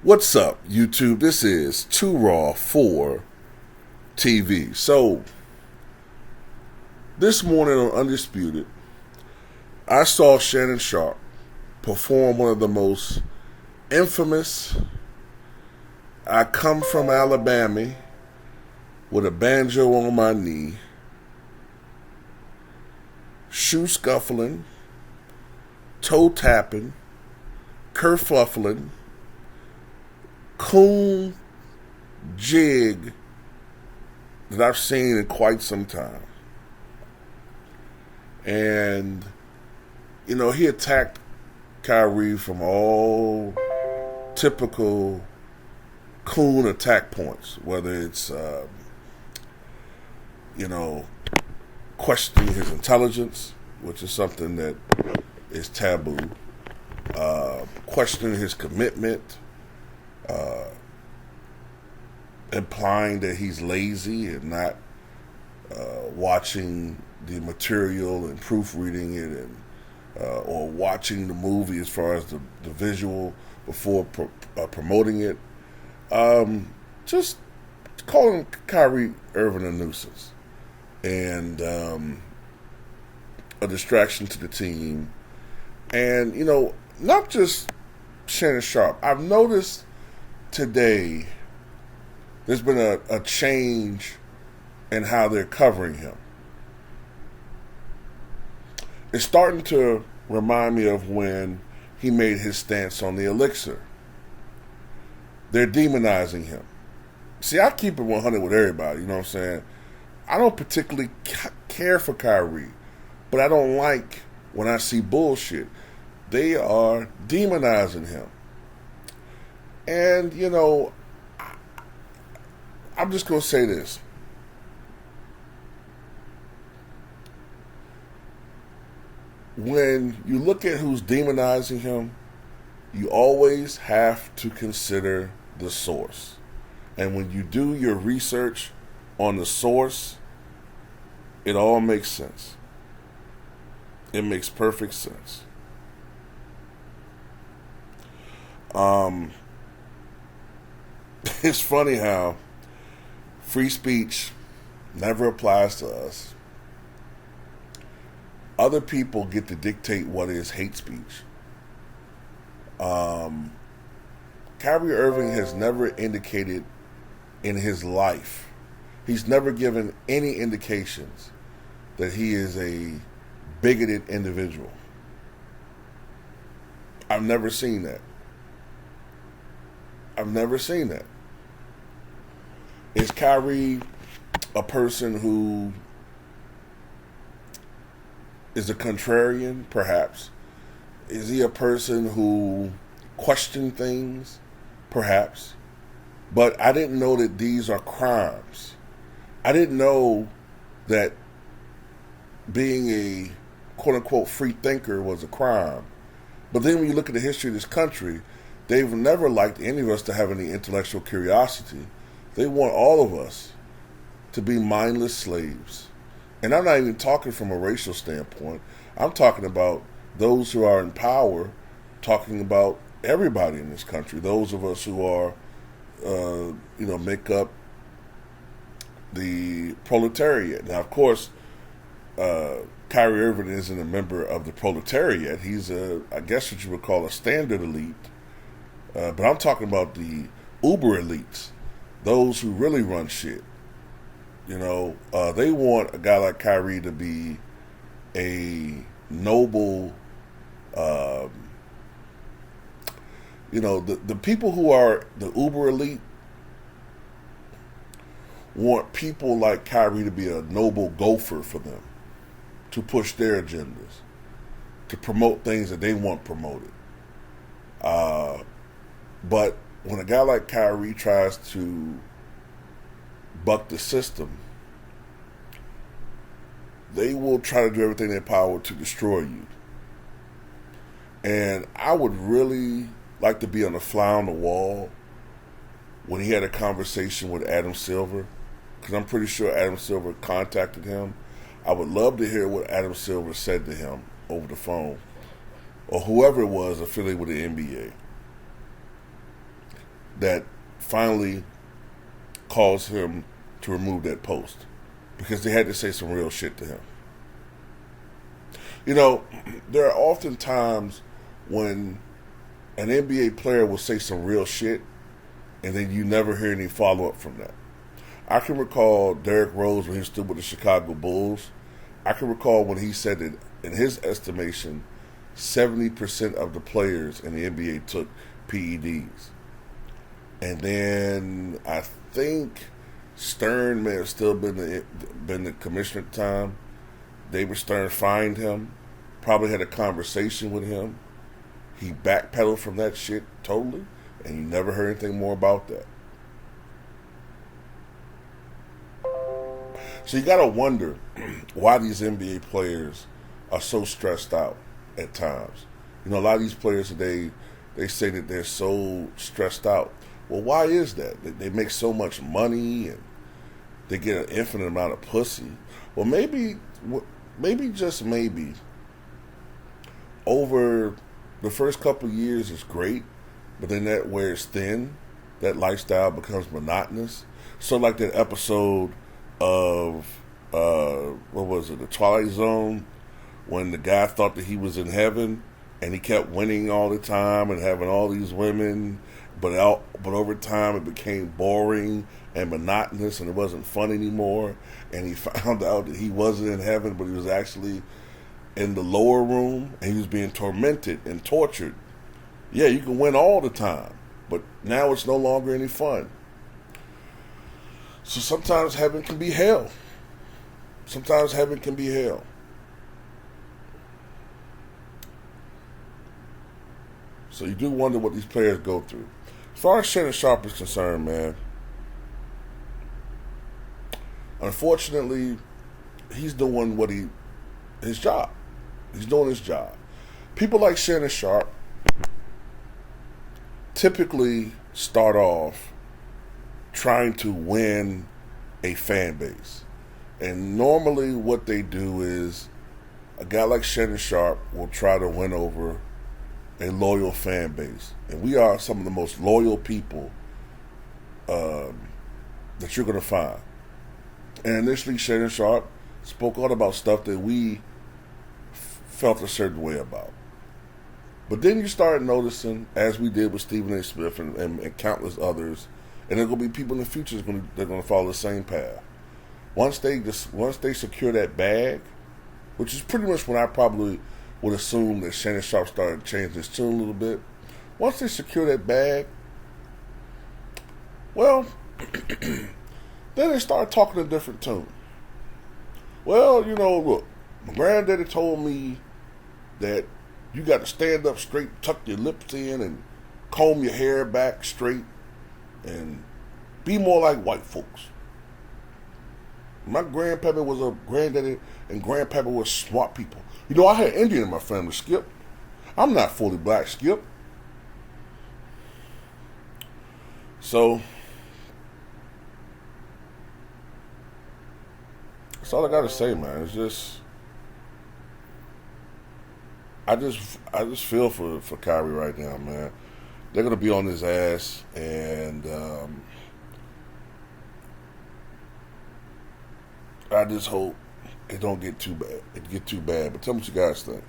What's up, YouTube? This is Too Raw for TV. So, this morning on Undisputed, I saw Shannon Sharpe perform one of the most infamous I come from Alabama with a banjo on my knee, shoe scuffling, toe tapping, kerfuffling, coon jig that I've seen in quite some time. And, he attacked Kyrie from all typical coon attack points, whether it's, questioning his intelligence, which is something that is taboo, questioning his commitment, implying that he's lazy and not watching the material and proofreading it, and or watching the movie as far as the visual before promoting it. Just calling Kyrie Irving a nuisance and a distraction to the team. And, not just Shannon Sharpe. I've noticed today there's been a change in how they're covering him. It's starting to remind me of when he made his stance on the elixir. They're demonizing him. See, I keep it 100 with everybody, you know what I'm saying? I don't particularly care for Kyrie, but I don't like when I see bullshit. They are demonizing him. And, I'm just going to say this. When you look at who's demonizing him, you always have to consider the source. And when you do your research on the source, it all makes sense. It makes perfect sense. It's funny how free speech never applies to us. Other people get to dictate what is hate speech. Kyrie Irving has never indicated in his life, he's never given any indications that he is a bigoted individual. I've never seen that. I've never seen that. Is Kyrie a person who is a contrarian? Perhaps. Is he a person who questions things? Perhaps. But I didn't know that these are crimes. I didn't know that being a quote-unquote free thinker was a crime. But then when you look at the history of this country, they've never liked any of us to have any intellectual curiosity. They want all of us to be mindless slaves. And I'm not even talking from a racial standpoint. I'm talking about those who are in power, talking about everybody in this country. Those of us who are, make up the proletariat. Now, of course, Kyrie Irving isn't a member of the proletariat. He's I guess what you would call a standard elite. But I'm talking about the uber elites, those who really run shit. They want a guy like Kyrie to be a noble, the people who are the uber elite want people like Kyrie to be a noble gopher for them, to push their agendas, to promote things that they want promoted. But when a guy like Kyrie tries to buck the system, they will try to do everything in their power to destroy you. And I would really like to be on the fly on the wall when he had a conversation with Adam Silver, because I'm pretty sure Adam Silver contacted him. I would love to hear what Adam Silver said to him over the phone, or whoever it was affiliated with the NBA. that finally caused him to remove that post because they had to say some real shit to him. You know, there are often times when an NBA player will say some real shit and then you never hear any follow up from that. I can recall Derrick Rose when he stood with the Chicago Bulls. I can recall when he said that, in his estimation, 70% of the players in the NBA took PEDs. And then I think Stern may have still been the commissioner at the time. David Stern fined him, probably had a conversation with him. He backpedaled from that shit totally, and you never heard anything more about that. So you gotta wonder why these NBA players are so stressed out at times. You know, a lot of these players today, they say that they're so stressed out. Well, why is that? They make so much money and they get an infinite amount of pussy. Well, maybe just maybe, over the first couple of years is great, but then that wears thin. That lifestyle becomes monotonous. So like that episode of, what was it, The Twilight Zone, when the guy thought that he was in heaven and he kept winning all the time and having all these women, but over time it became boring and monotonous and it wasn't fun anymore, and he found out that he wasn't in heaven but he was actually in the lower room and he was being tormented and tortured. Yeah, you can win all the time, but now it's no longer any fun. So sometimes heaven can be hell. Sometimes heaven can be hell. So you do wonder what these players go through. As far as Shannon Sharpe is concerned, man, unfortunately, he's doing his job. He's doing his job. People like Shannon Sharpe typically start off trying to win a fan base. And normally what they do is a guy like Shannon Sharpe will try to win over a loyal fan base. And we are some of the most loyal people that you're going to find. And initially Shannon Sharpe spoke out about stuff that we felt a certain way about. But then you start noticing, as we did with Stephen A. Smith and countless others, and there are going to be people in the future they're going to follow the same path. Once they secure that bag, which is pretty much when I probably would assume that Shannon Sharpe started changing his tune a little bit. Once they secure that bag, well, then they start talking a different tune. Well, you know, look, my granddaddy told me that you got to stand up straight, tuck your lips in, and comb your hair back straight, and be more like white folks. My grandpappy was a granddaddy, and grandpappy was smart people. You know, I had Indian in my family, Skip. I'm not fully black, Skip. So that's all I gotta say, man. It's just I just feel for Kyrie right now, man. They're gonna be on his ass, and I just hope it don't get too bad. But tell me what you guys think.